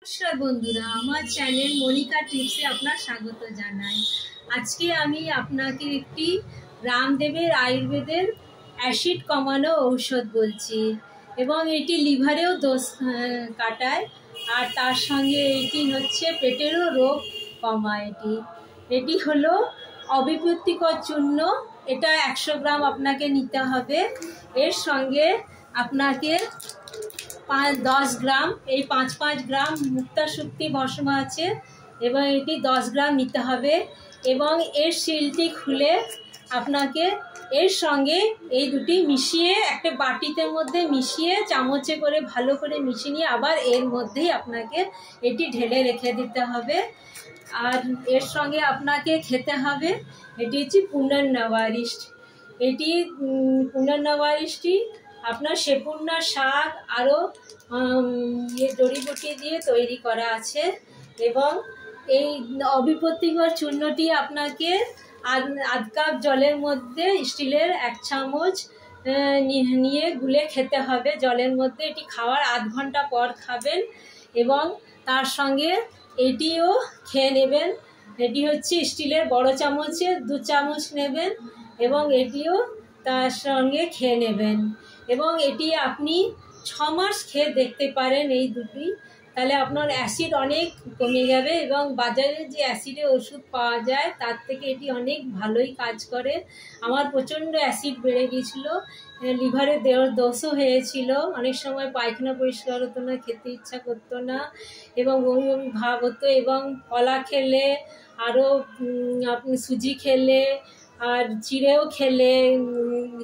নমস্কার বন্ধুরা, আমার চ্যানেল মনিকা টিপসে আপনার স্বাগত জানাই। আজকে আমি আপনাকে একটি রামদেবের আয়ুর্বেদের অ্যাসিড কমানো ঔষধ বলছি এবং এটি লিভারেও দোষ কাটায় আর তার সঙ্গে এটি হচ্ছে পেটেরও রোগ কমায়। এটি হলো অবিপত্তিকর চূর্ণ। এটা 100 গ্রাম আপনাকে নিতে হবে। এর সঙ্গে আপনাকে 10 গ্রাম এই 5 গ্রাম মুক্তাশক্তি ভস্ম আছে এবং এটি 10 গ্রাম নিতে হবে এবং এর শিলটি খুলে আপনাকে এর সঙ্গে এই দুটি মিশিয়ে একটা বাটিতে মধ্যে মিশিয়ে চামচে করে ভালো করে মিশিয়ে নিয়ে আবার এর মধ্যেই আপনাকে এটি ঢেলে রেখে দিতে হবে। আর এর সঙ্গে আপনাকে খেতে হবে এটি হচ্ছে পুনর্নবারিষ্ট। এটি পুনর্নবারিষ্টটি আপনার সেপুন্না শাক আরও জড়িবুটি দিয়ে তৈরি করা আছে এবং এই অবিপত্তিকর চূর্ণটি আপনাকে আধ কাপ জলের মধ্যে স্টিলের 1 চামচ নিয়ে গুলে খেতে হবে জলের মধ্যে। এটি খাওয়ার আধ ঘন্টা পর খাবেন এবং তার সঙ্গে এটিও খেয়ে নেবেন। এটি হচ্ছে স্টিলের বড় চামচে 2 চামচ নেবেন এবং এটিও তার সঙ্গে খেয়ে নেবেন এবং এটি আপনি 6 মাস খেয়ে দেখতে পারেন এই দুটি, তাহলে আপনার অ্যাসিড অনেক কমে যাবে এবং বাজারে যে অ্যাসিডের ওষুধ পাওয়া যায় তার থেকে এটি অনেক ভালোই কাজ করে। আমার প্রচণ্ড অ্যাসিড বেড়ে গিয়েছিলো, লিভারে দোষও হয়েছিল, অনেক সময় পায়খানা পরিষ্কার হতো না, খেতে ইচ্ছা করতো না এবং বমি বমি ভাব হতো এবং কলা খেলে আরও আপনি সুজি খেলে আর চিড়েও খেলে,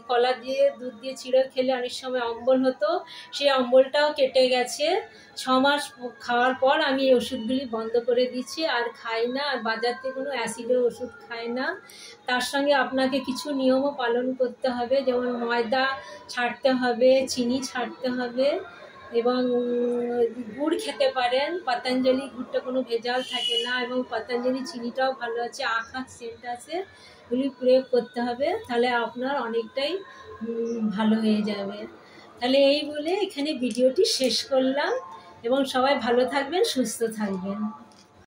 কলা দিয়ে দুধ দিয়ে চিড়েও খেলে অনেক সময় অম্বল হতো, সেই অম্বলটাও কেটে গেছে। 6 মাস খাওয়ার পর আমি এই ওষুধগুলি বন্ধ করে দিচ্ছি, আর খাই না, আর বাজার থেকে কোনো অ্যাসিডের ওষুধ খাই না। তার সঙ্গে আপনাকে কিছু নিয়মও পালন করতে হবে, যেমন ময়দা ছাড়তে হবে, চিনি ছাড়তে হবে এবং গুড় খেতে পারেন। পতঞ্জলি গুড়টা কোনো ভেজাল থাকে না এবং পতঞ্জলি চিনিটাও ভালো আছে, আখা সেন্ট আছে, এগুলি প্রয়োগ করতে হবে, তাহলে আপনার অনেকটাই ভালো হয়ে যাবে। তাহলে এই বলে এখানে ভিডিওটি শেষ করলাম এবং সবাই ভালো থাকবেন, সুস্থ থাকবেন।